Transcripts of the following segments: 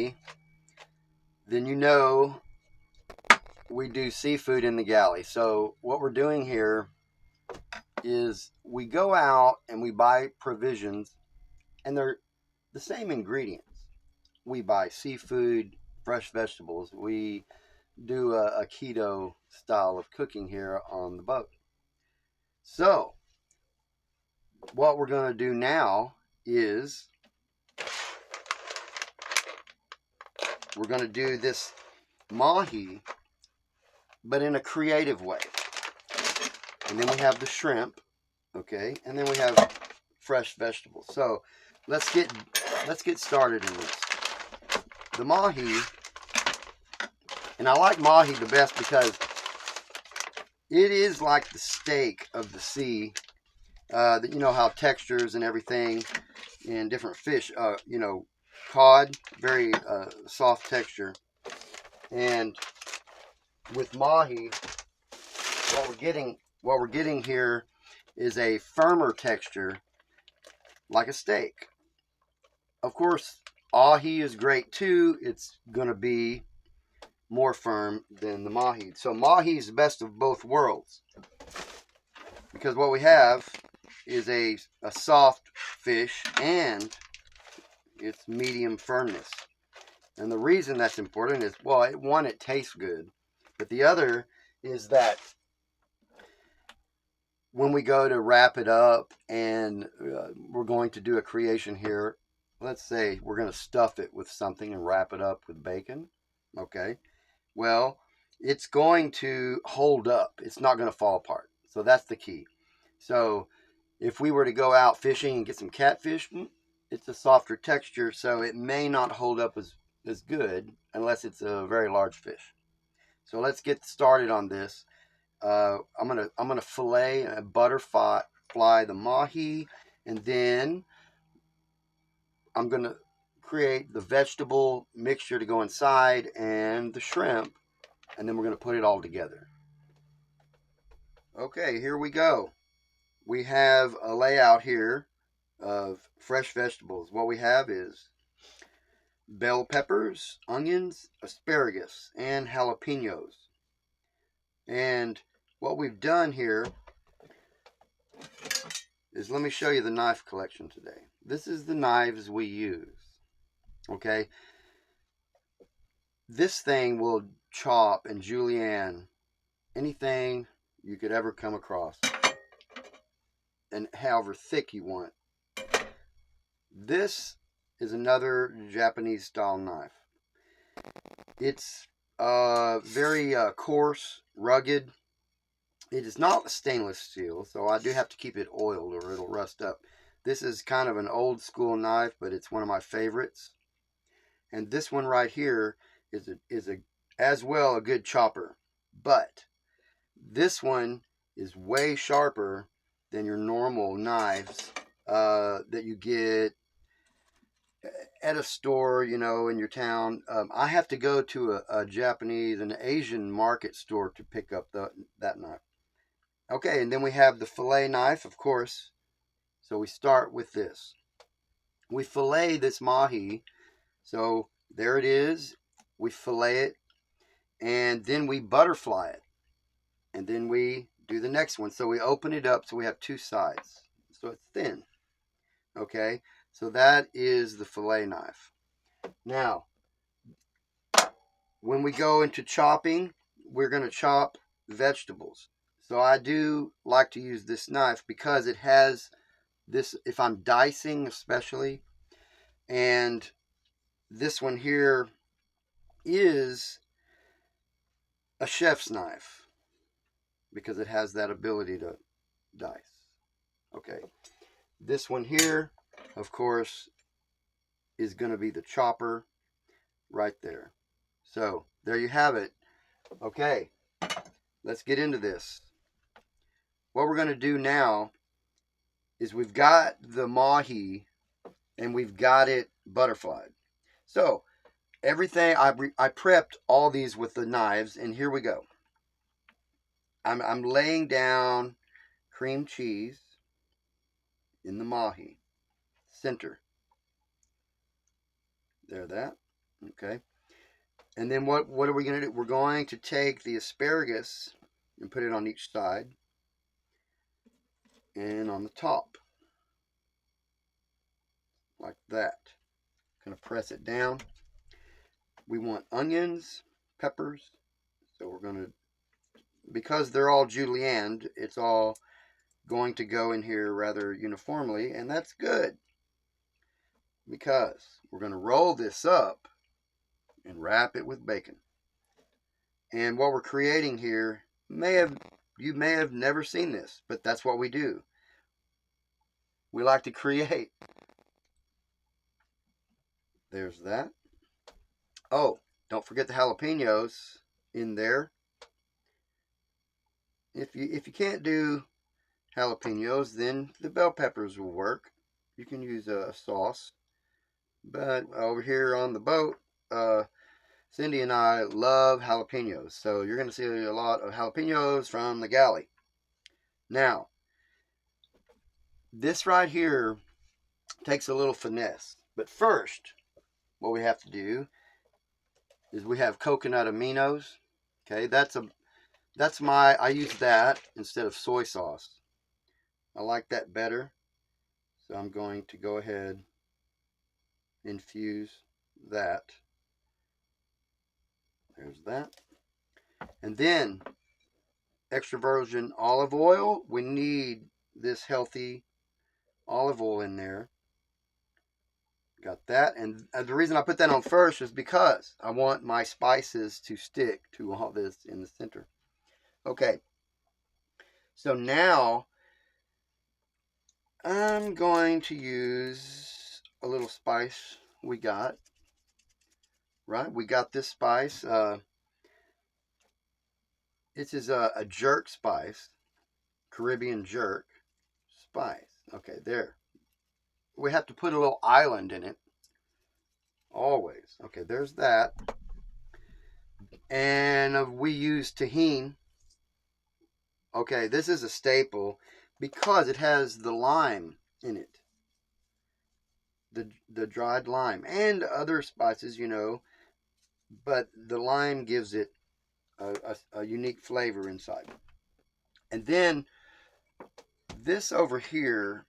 galley, then you know we do seafood in the galley. So what we're doing here is we go out and we buy provisions, and they're the same ingredients. We buy seafood, fresh vegetables. We do a keto style of cooking here on the boat. So what we're going to do now is we're going to do this mahi, but in a creative way. And then we have the shrimp, okay, and then we have fresh vegetables. So let's get started in this. The mahi, and I like mahi the best because it is like the steak of the sea. That you know how textures and everything, and different fish. You know, cod, very soft texture, and with mahi, what we're getting here is a firmer texture, like a steak. Of course, ahi is great too. It's going to be more firm than the mahi. So mahi is the best of both worlds, because what we have is a soft fish and it's medium firmness. And the reason that's important is, well, one, it tastes good, but the other is that when we go to wrap it up and we're going to do a creation here, let's say we're going to stuff it with something and wrap it up with bacon, okay? Well, it's going to hold up. It's not going to fall apart. So that's the key. So if we were to go out fishing and get some catfish, it's a softer texture, so it may not hold up as good unless it's a very large fish. So let's get started on this. I'm gonna fillet and butterfly the mahi, and then I'm gonna create the vegetable mixture to go inside and the shrimp, and then we're gonna put it all together. Okay, here we go. We have a layout here of fresh vegetables. What we have is bell peppers, onions, asparagus, and jalapenos. And what we've done here is, let me show you the knife collection today. This is the knives we use. Okay, this thing will chop and julienne anything you could ever come across, and however thick you want. This is another Japanese style knife. It's very coarse, rugged. It is not stainless steel, so I do have to keep it oiled or it'll rust up. This is kind of an old school knife, but it's one of my favorites. And this one right here is as well a good chopper. But this one is way sharper than your normal knives that you get at a store, you know, in your town. I have to go to a Japanese and Asian market store to pick up that knife. Okay, and then we have the fillet knife, of course. So we start with this. We fillet this mahi. So there it is. We fillet it, and then we butterfly it. And then we do the next one. So we open it up so we have two sides. So it's thin. Okay, so that is the fillet knife. Now, when we go into chopping, we're going to chop vegetables. So I do like to use this knife because it has this, if I'm dicing especially, and this one here is a chef's knife because it has that ability to dice. Okay, this one here, of course, is going to be the chopper right there. So there you have it. Okay, let's get into this. What we're going to do now is we've got the mahi and we've got it butterflied. So everything, I prepped all these with the knives, and here we go. I'm laying down cream cheese in the mahi center. There, that. Okay. And then what are we going to do? We're going to take the asparagus and put it on each side and on the top. Like that. Going to press it down. We want onions, peppers. So we're going to, because they're all julienned, it's all going to go in here rather uniformly, and that's good because we're going to roll this up and wrap it with bacon. And what we're creating here, you may have never seen this, but that's what we do. We like to create. There's that. Oh, don't forget the jalapenos in there. If you can't do jalapenos, then the bell peppers will work. You can use a sauce. But over here on the boat, Cyndi and I love jalapenos. So you're going to see a lot of jalapenos from the Galley. Now, this right here takes a little finesse. But first, what we have to do is we have coconut aminos. Okay, I use that instead of soy sauce. I like that better. So I'm going to go ahead and infuse that. There's that. And then extra virgin olive oil. We need this healthy olive oil in there. Got that. And the reason I put that on first is because I want my spices to stick to all this in the center. Okay. So now I'm going to use a little spice we got. Right? We got this spice. This is a jerk spice. Caribbean jerk spice. Okay, there. We have to put a little island in it. Always. Okay, there's that. And we use tahini. Okay, this is a staple because it has the lime in it. The dried lime. And other spices, you know. But the lime gives it a unique flavor inside. And then this over here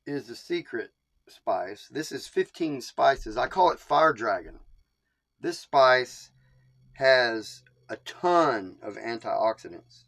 is the secret spice. This is 15 spices. I call it Fire Dragon. This spice has a ton of antioxidants.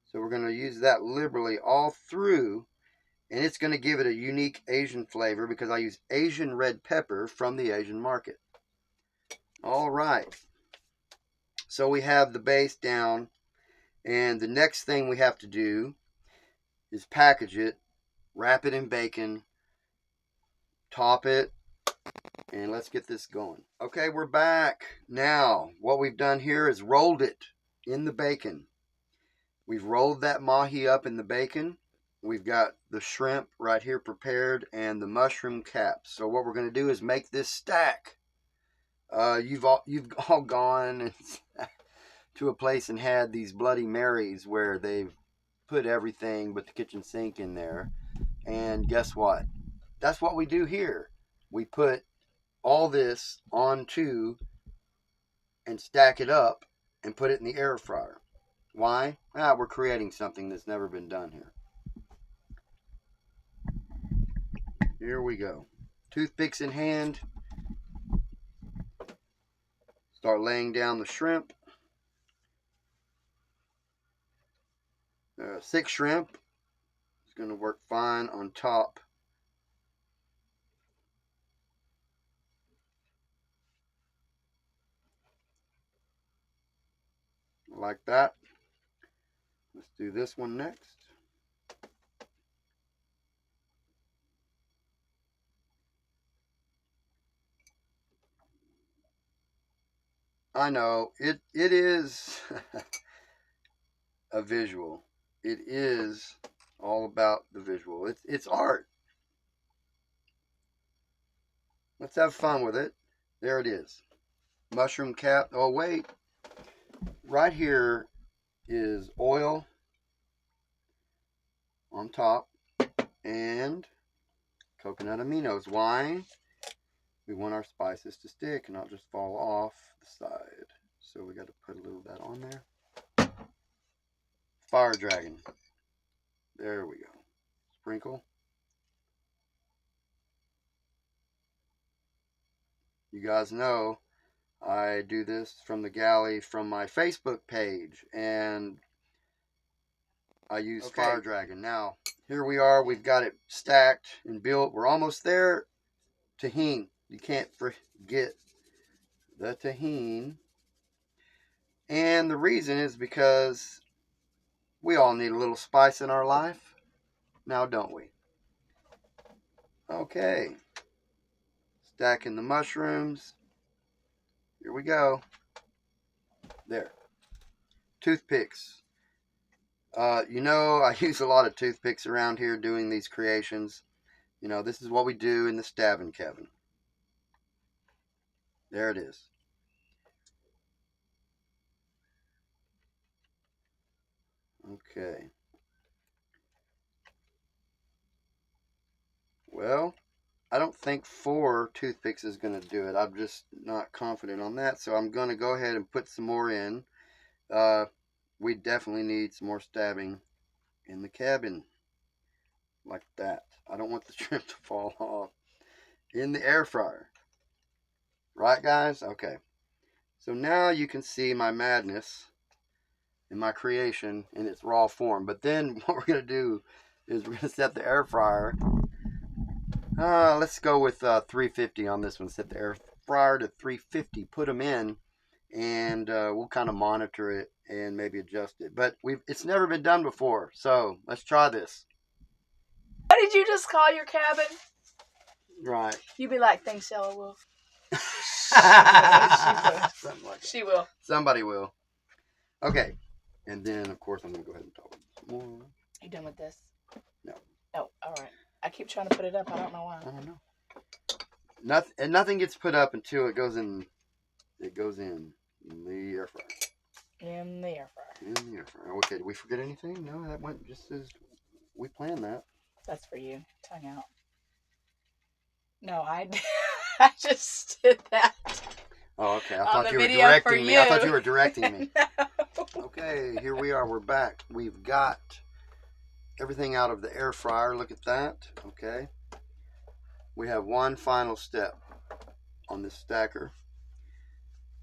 So we're going to use that liberally all through, and it's going to give it a unique Asian flavor because I use Asian red pepper from the Asian market. All right. So we have the base down, and the next thing we have to do is package it, wrap it in bacon, top it, and let's get this going. Okay, we're back. Now, what we've done here is rolled it in the bacon. We've rolled that mahi up in the bacon. We've got the shrimp right here prepared and the mushroom caps. So what we're going to do is make this stack. You've all gone to a place and had these Bloody Marys where they've put everything but the kitchen sink in there. And guess what? That's what we do here. We put all this onto and stack it up and put it in the air fryer. Why? We're creating something that's never been done here. Here we go. Toothpicks in hand. Start laying down the shrimp. 6 shrimp. It's going to work fine on top. Like that. Let's do this one next. I know, it is a visual. It is all about the visual. It's art. Let's have fun with it. There it is. Mushroom cap. Oh, wait. Right here is oil on top and coconut aminos. Why? We want our spices to stick and not just fall off the side. So we got to put a little of that on there. Fire dragon. There we go. Sprinkle. You guys know I do this from the Galley from my Facebook page, and I use Fire Dragon. Now, here we are. We've got it stacked and built. We're almost there. Tahini. You can't forget the tahini. And the reason is because we all need a little spice in our life. Now, don't we? Okay. Stacking the mushrooms. Here we go. There. Toothpicks. You know, I use a lot of toothpicks around here doing these creations. You know, this is what we do in the stabbing cabin. There it is. Okay. Well, I don't think 4 toothpicks is going to do it. I'm just not confident on that. So I'm going to go ahead and put some more in. We definitely need some more stabbing in the cabin. Like that. I don't want the shrimp to fall off. In the air fryer. Right, guys? Okay. So now you can see my madness in my creation in its raw form. But then what we're going to do is we're going to set the air fryer. Let's go with 350 on this one. Set the air fryer to 350. Put them in, and we'll kind of monitor it and maybe adjust it. But it's never been done before, so let's try this. What did you just call your cabin? Right. You be like, thanks, Yellow Wolf. Something like that. She will. Somebody will. Okay. And then, of course, I'm going to go ahead and talk some more. You done with this? No. Oh, all right. I keep trying to put it up. I don't know why. I don't know. Nothing gets put up until it goes in. It goes in the air fryer. In the air fryer. In the air fryer. Okay, did we forget anything? No, that went just as we planned that. That's for you. Tongue out. No, I just did that. Oh, okay. I thought you were directing me. I thought you were directing me. No. Okay, here we are. We're back. We've got everything out of the air fryer. Look at that. Okay. We have one final step on this stacker.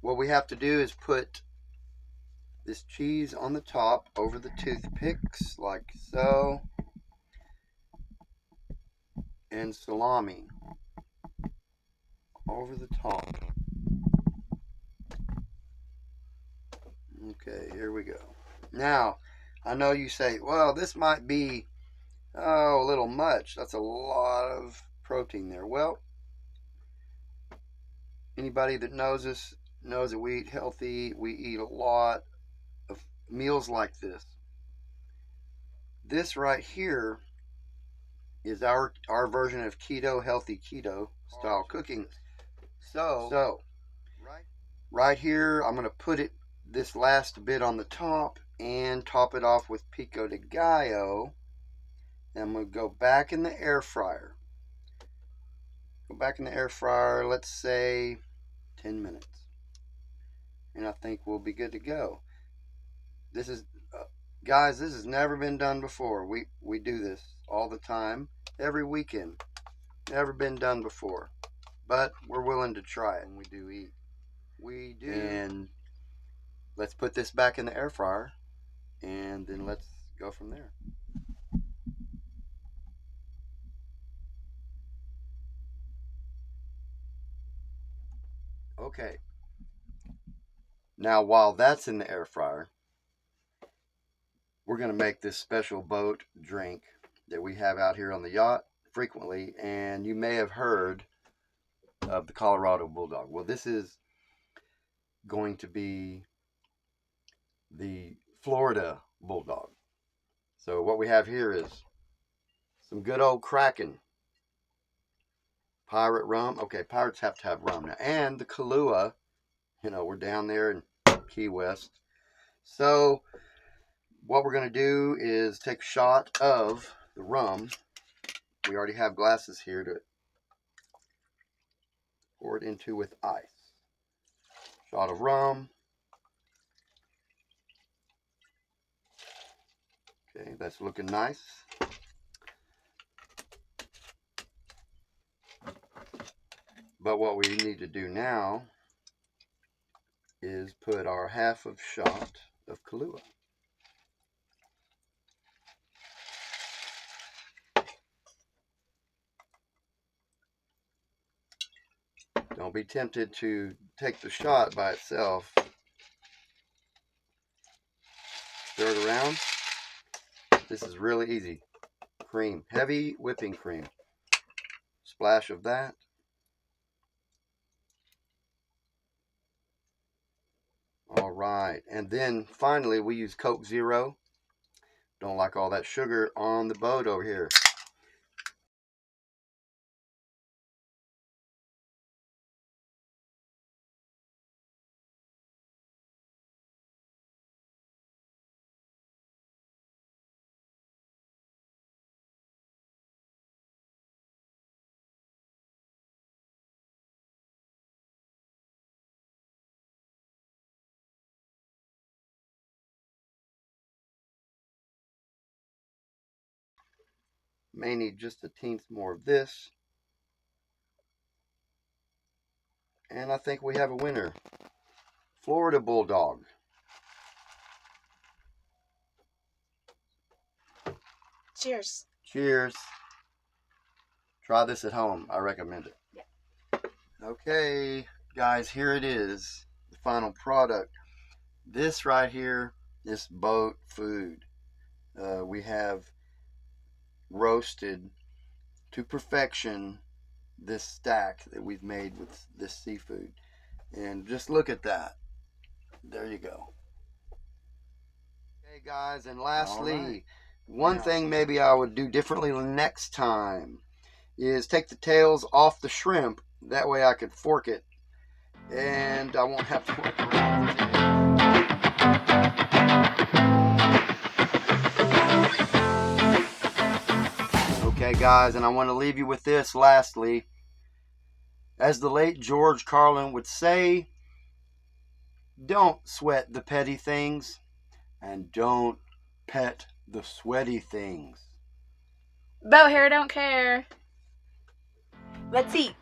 What we have to do is put this cheese on the top over the toothpicks, like so. And salami over the top. Okay, here we go. Now, I know you say, well, this might be a little much. That's a lot of protein there. Well, anybody that knows us knows that we eat healthy. We eat a lot of meals like this. This right here is our version of keto, healthy keto style cooking. So right here, I'm going to put this last bit on the top and top it off with pico de gallo. And I'm going to go back in the air fryer. Go back in the air fryer, let's say 10 minutes. And I think we'll be good to go. This is, guys, this has never been done before. We do this all the time, every weekend. Never been done before. But we're willing to try it. And we do eat. We do. And let's put this back in the air fryer. And then let's go from there. Okay. Now, while that's in the air fryer, we're going to make this special boat drink that we have out here on the yacht frequently. And you may have heard of the Colorado Bulldog. Well, this is going to be the Florida Bulldog. So what we have here is some good old Kraken. Pirate rum. Okay, pirates have to have rum now. And the Kahlua. You know, we're down there in Key West. So what we're going to do is take a shot of the rum. We already have glasses here to Pour it into with ice. Shot of rum. Okay, that's looking nice. But what we need to do now is put our half of shot of Kahlua. Don't be tempted to take the shot by itself. Stir it around. This is really easy. Cream, heavy whipping cream. Splash of that. All right, and then finally we use Coke Zero. Don't like all that sugar on the boat over here. May need just a teensy more of this. And I think we have a winner. Florida Bulldog. Cheers. Cheers. Try this at home. I recommend it. Yeah. Okay, guys, here it is. The final product. This right here is boat food. We have roasted to perfection this stack that we've made with this seafood. And just look at that. There you go. Okay, guys, and lastly, one thing maybe I would do differently next time is take the tails off the shrimp. That way I could fork it and I won't have to work around with the tail. Okay, guys, and I want to leave you with this lastly. As the late George Carlin would say, don't sweat the petty things and don't pet the sweaty things. Boat hair don't care. Let's eat.